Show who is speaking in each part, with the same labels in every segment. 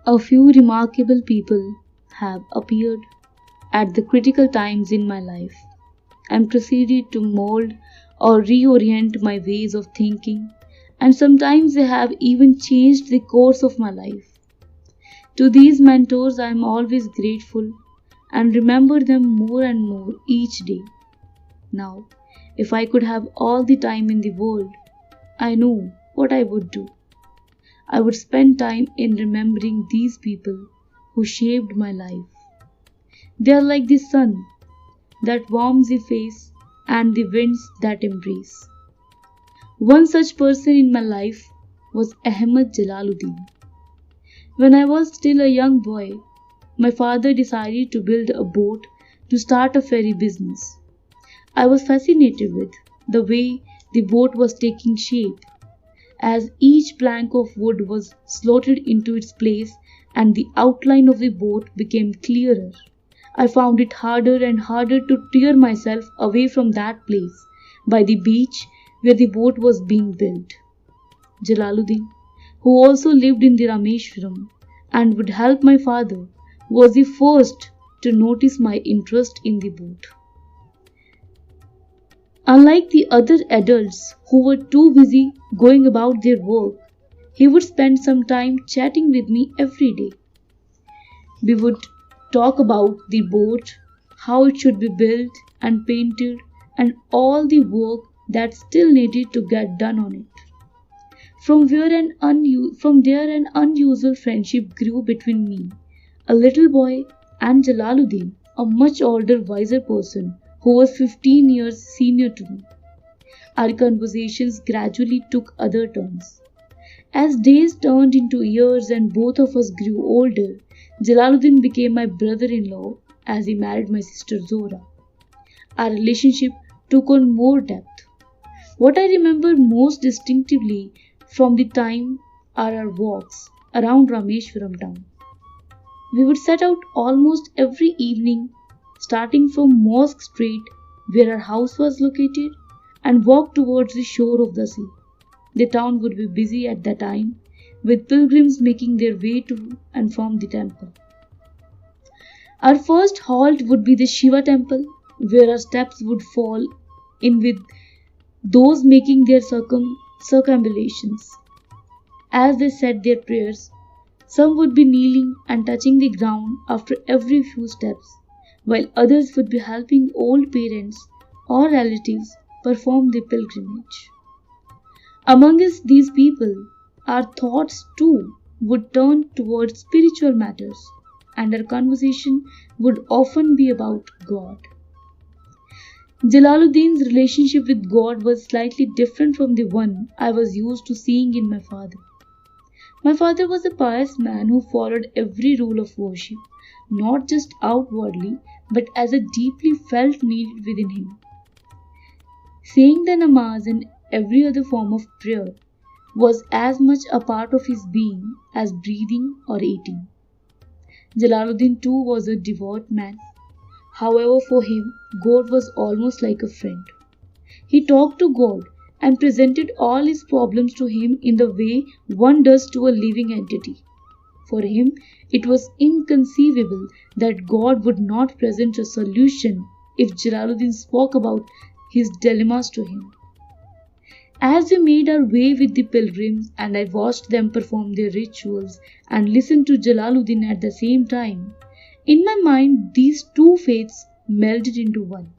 Speaker 1: A few remarkable people have appeared at the critical times in my life and proceeded to mold or reorient my ways of thinking, and sometimes they have even changed the course of my life. To these mentors, I am always grateful and remember them more and more each day. Now, if I could have all the time in the world, I know what I would do. I would spend time in remembering these people who shaped my life. They are like the sun that warms the face and the winds that embrace. One such person in my life was Ahmad Jalaluddin. When I was still a young boy, my father decided to build a boat to start a ferry business. I was fascinated with the way the boat was taking shape, as each plank of wood was slotted into its place and the outline of the boat became clearer. I found it harder and harder to tear myself away from that place by the beach where the boat was being built. Jalaluddin, who also lived in the Rameshwaram and would help my father, was the first to notice my interest in the boat. Unlike the other adults who were too busy going about their work, he would spend some time chatting with me every day. We would talk about the boat, how it should be built and painted, and all the work that still needed to get done on it. From there, an unusual friendship grew between me, a little boy, and Jalaluddin, a much older, wiser person who was 15 years senior to me. Our conversations gradually took other turns. As days turned into years and both of us grew older, Jalaluddin became my brother-in-law as he married my sister Zora. Our relationship took on more depth. What I remember most distinctively from the time are our walks around Rameshwaram town. We would set out almost every evening, starting from Mosque Street, where our house was located, and walk towards the shore of the sea. The town would be busy at that time, with pilgrims making their way to and from the temple. Our first halt would be the Shiva temple, where our steps would fall in with those making their circumambulations. As they said their prayers, some would be kneeling and touching the ground after every few steps, while others would be helping old parents or relatives perform the pilgrimage. Amongst these people, our thoughts too would turn towards spiritual matters, and our conversation would often be about God. Jalaluddin's relationship with God was slightly different from the one I was used to seeing in my father. My father was a pious man who followed every rule of worship, not just outwardly, but as a deeply felt need within him. Saying the namaz and every other form of prayer was as much a part of his being as breathing or eating. Jalaluddin too was a devout man. However, for him, God was almost like a friend. He talked to God and presented all his problems to him in the way one does to a living entity. For him, it was inconceivable that God would not present a solution if Jalaluddin spoke about his dilemmas to him. As we made our way with the pilgrims and I watched them perform their rituals and listened to Jalaluddin at the same time, in my mind these two faiths melded into one.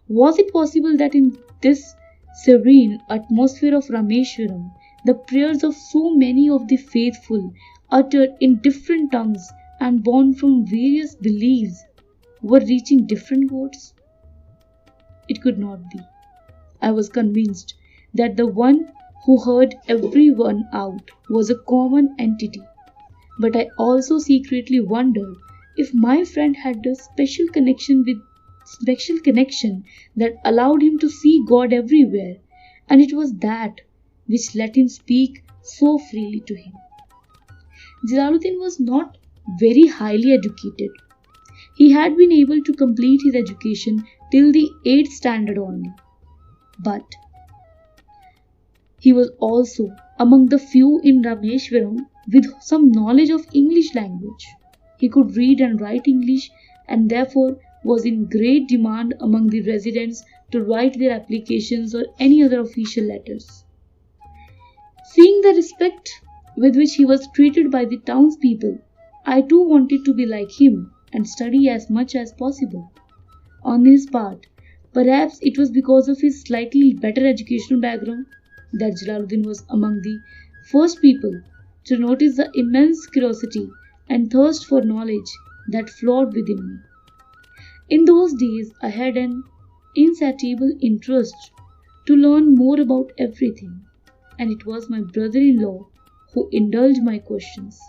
Speaker 1: Was it possible that in this serene atmosphere of Rameshwaram, the prayers of so many of the faithful, uttered in different tongues and born from various beliefs, were reaching different goals? It could not be. I was convinced that the one who heard everyone out was a common entity, but I also secretly wondered if my friend had a special connection that allowed him to see God everywhere, and it was that which let him speak so freely to him. Jalaluddin was not very highly educated. He had been able to complete his education till the 8th standard only. But he was also among the few in Rameshwaram with some knowledge of English language. He could read and write English and therefore was in great demand among the residents to write their applications or any other official letters. Seeing the respect with which he was treated by the townspeople, I too wanted to be like him and study as much as possible. On his part, perhaps it was because of his slightly better educational background that Jalaluddin was among the first people to notice the immense curiosity and thirst for knowledge that flowed within me. In those days, I had an insatiable interest to learn more about everything, and it was my brother-in-law who indulged my questions.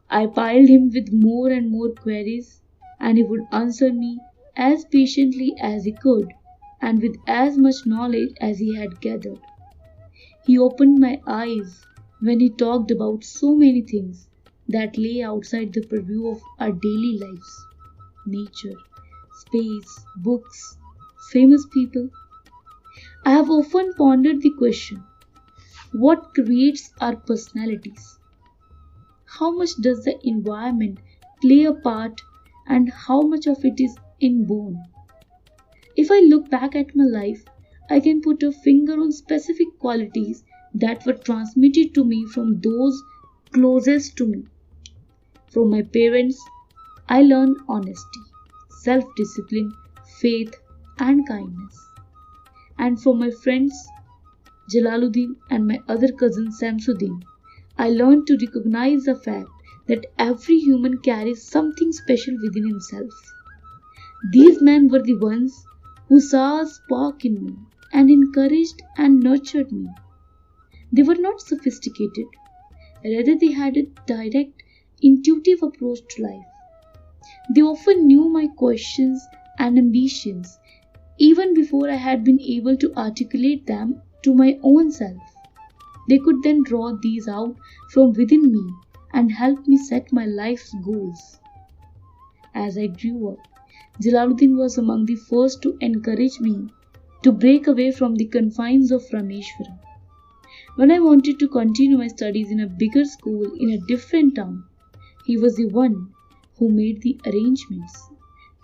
Speaker 1: I piled him with more and more queries, and he would answer me as patiently as he could and with as much knowledge as he had gathered. He opened my eyes when he talked about so many things that lay outside the purview of our daily lives: nature, space, books, famous people. I have often pondered the question: what creates our personalities? How much does the environment play a part and how much of it is inborn? If I look back at my life, I can put a finger on specific qualities that were transmitted to me from those closest to me. From my parents, I learned honesty, self-discipline, faith, and kindness. And from my friends, Jalaluddin and my other cousin Samsuddin, I learned to recognize the fact that every human carries something special within himself. These men were the ones who saw a spark in me and encouraged and nurtured me. They were not sophisticated, rather they had a direct, intuitive approach to life. They often knew my questions and ambitions even before I had been able to articulate them to my own self. They could then draw these out from within me and help me set my life's goals. As I grew up, Jalaluddin was among the first to encourage me to break away from the confines of Rameshwaram. When I wanted to continue my studies in a bigger school in a different town, he was the one who made the arrangements,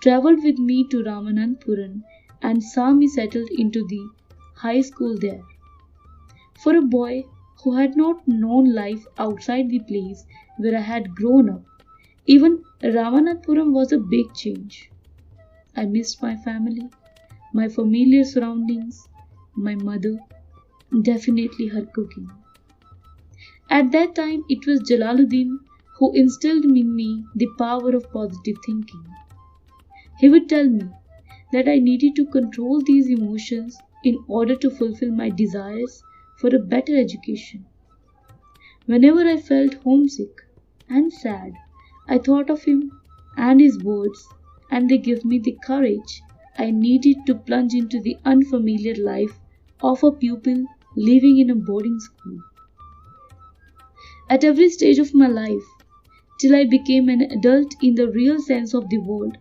Speaker 1: travelled with me to Ramananthapuram and saw me settled into the high school there. For a boy who had not known life outside the place where I had grown up, even Ramanathapuram was a big change. I missed my family, my familiar surroundings, my mother, definitely her cooking. At that time, it was Jalaluddin who instilled in me the power of positive thinking. He would tell me that I needed to control these emotions in order to fulfill my desires for a better education. Whenever I felt homesick and sad, I thought of him and his words, and they gave me the courage I needed to plunge into the unfamiliar life of a pupil living in a boarding school. At every stage of my life, till I became an adult in the real sense of the word,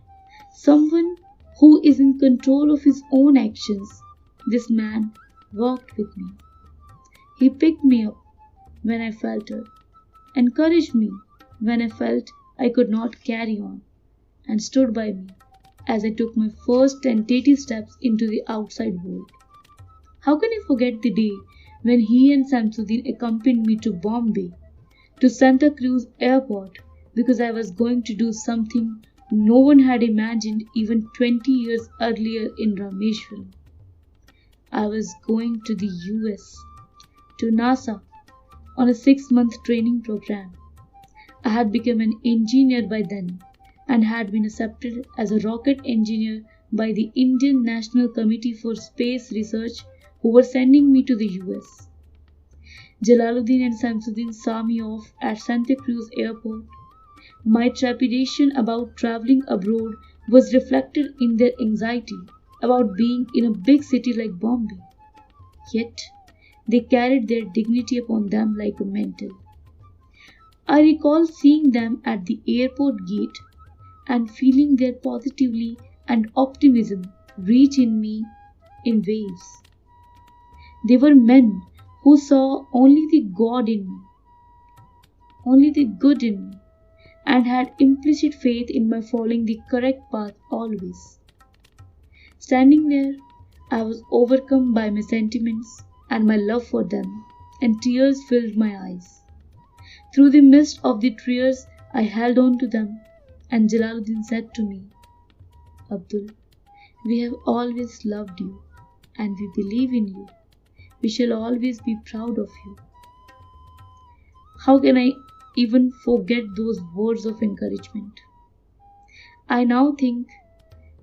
Speaker 1: someone who is in control of his own actions, this man walked with me. He picked me up when I faltered, encouraged me when I felt I could not carry on, and stood by me as I took my first tentative steps into the outside world. How can I forget the day when he and Samsuddin accompanied me to Bombay, to Santa Cruz Airport, because I was going to do something no one had imagined even 20 years earlier in Rameshwaram. I was going to the US, to NASA, on a 6-month training program. I had become an engineer by then and had been accepted as a rocket engineer by the Indian National Committee for Space Research, who were sending me to the US. Jalaluddin and Samsuddin saw me off at Santa Cruz Airport. My trepidation about traveling abroad was reflected in their anxiety about being in a big city like Bombay. Yet, they carried their dignity upon them like a mantle. I recall seeing them at the airport gate and feeling their positivity and optimism reach in me in waves. They were men who saw only the God in me, only the good in me, and had implicit faith in my following the correct path always. Standing there, I was overcome by my sentiments and my love for them, and tears filled my eyes. Through the mist of the tears, I held on to them, and Jalaluddin said to me, Abdul, we have always loved you, and we believe in you. We shall always be proud of you. How can I even forget those words of encouragement? I now think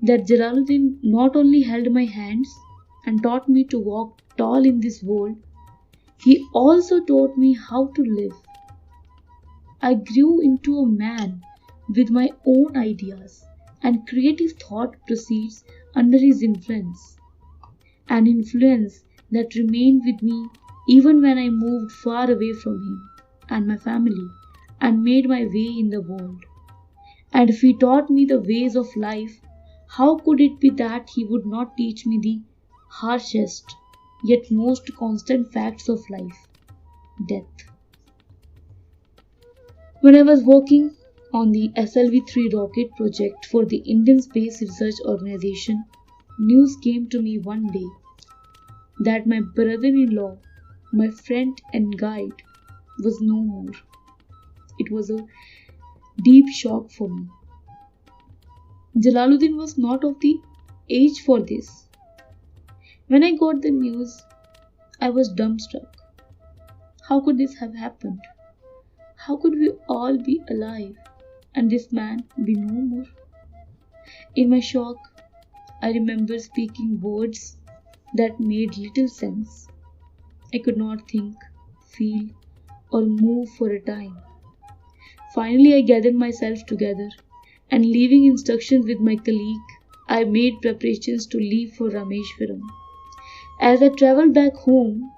Speaker 1: that Jalaluddin not only held my hands and taught me to walk tall in this world, he also taught me how to live. I grew into a man with my own ideas, and creative thought proceeds under his influence, an influence that remained with me even when I moved far away from him and my family and made my way in the world. And if he taught me the ways of life, how could it be that he would not teach me the harshest yet most constant facts of life, death? When I was working on the SLV-3 rocket project for the Indian Space Research Organization, news came to me one day that my brother-in-law, my friend and guide, was no more. It was a deep shock for me. Jalaluddin was not of the age for this. When I got the news, I was dumbstruck. How could this have happened? How could we all be alive and this man be no more? In my shock, I remember speaking words that made little sense. I could not think, feel, or move for a time. Finally, I gathered myself together and, leaving instructions with my colleague, I made preparations to leave for Rameshwaram. As I travelled back home,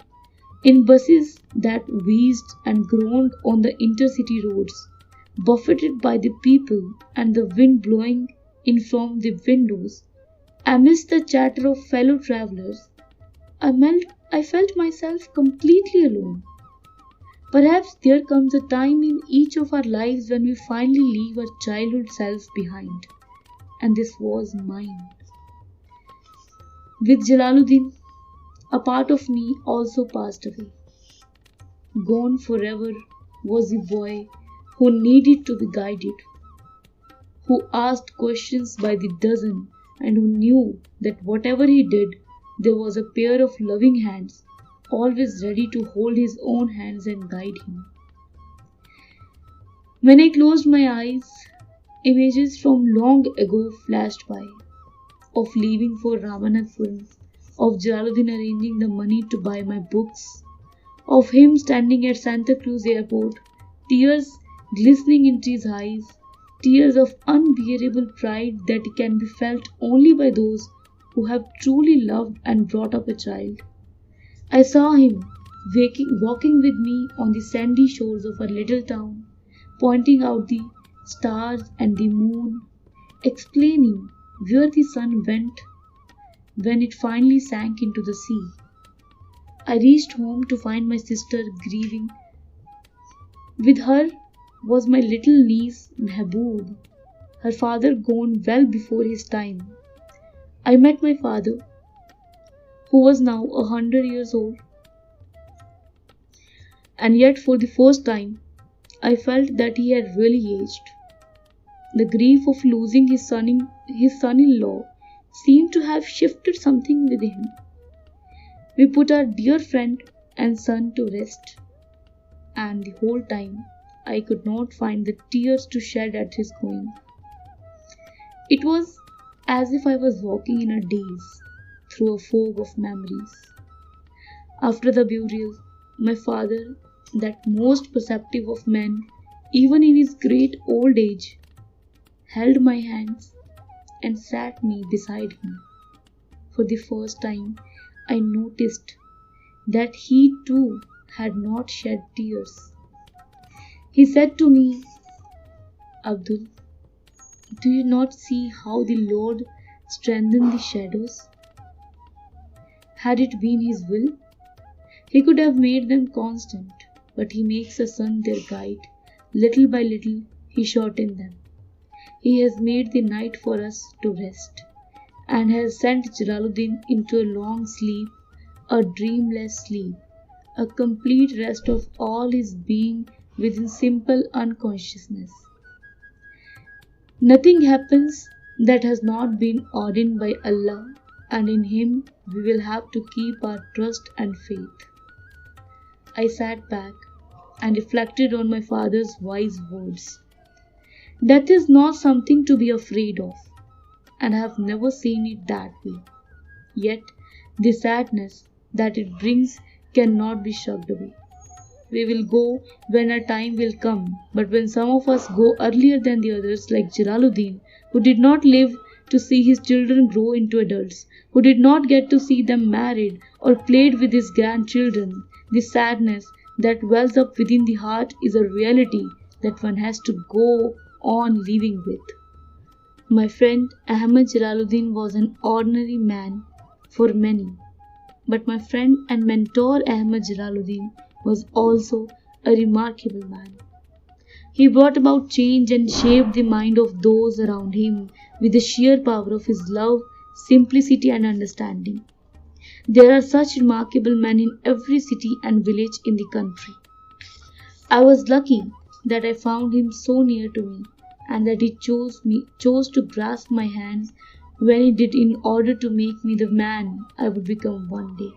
Speaker 1: in buses that wheezed and groaned on the intercity roads, buffeted by the people and the wind blowing in from the windows, amidst the chatter of fellow travellers, I felt myself completely alone. Perhaps there comes a time in each of our lives when we finally leave our childhood selves behind, and this was mine. With Jalaluddin, a part of me also passed away. Gone forever was the boy who needed to be guided, who asked questions by the dozen, and who knew that whatever he did, there was a pair of loving hands always ready to hold his own hands and guide him. When I closed my eyes, images from long ago flashed by, of leaving for Ramanathapuram, of Jalaluddin arranging the money to buy my books, of him standing at Santa Cruz airport, tears glistening into his eyes, tears of unbearable pride that can be felt only by those who have truly loved and brought up a child. I saw him walking with me on the sandy shores of our little town, pointing out the stars and the moon, explaining where the sun went when it finally sank into the sea. I reached home to find my sister grieving. With her was my little niece Mehboob, her father gone well before his time. I met my father, who was now 100 years old, and yet for the first time I felt that he had really aged. The grief of losing his son-in-law seemed to have shifted something within him. We put our dear friend and son to rest, and the whole time I could not find the tears to shed at his going. It was as if I was walking in a daze through a fog of memories. After the burial, my father, that most perceptive of men, even in his great old age, held my hands and sat me beside him. For the first time, I noticed that he too had not shed tears. He said to me, Abdul, do you not see how the Lord strengthened the shadows? Had it been his will, he could have made them constant, but he makes the sun their guide, Little by little, he shortened them. He has made the night for us to rest, and has sent Jalaluddin into a long sleep, a dreamless sleep, a complete rest of all his being within simple unconsciousness. Nothing happens that has not been ordained by Allah, and in Him we will have to keep our trust and faith. I sat back and reflected on my father's wise words. Death is not something to be afraid of, and I have never seen it that way. Yet, the sadness that it brings cannot be shrugged away. We will go when our time will come, but when some of us go earlier than the others, like Jalaluddin, who did not live to see his children grow into adults, who did not get to see them married or played with his grandchildren, the sadness that wells up within the heart is a reality that one has to go on living with. My friend Ahmad Jalaluddin was an ordinary man for many, but my friend and mentor Ahmad Jalaluddin was also a remarkable man. He brought about change and shaped the mind of those around him with the sheer power of his love, simplicity, and understanding. There are such remarkable men in every city and village in the country. I was lucky that I found him so near to me, and that he chose to grasp my hands when he did, in order to make me the man I would become one day.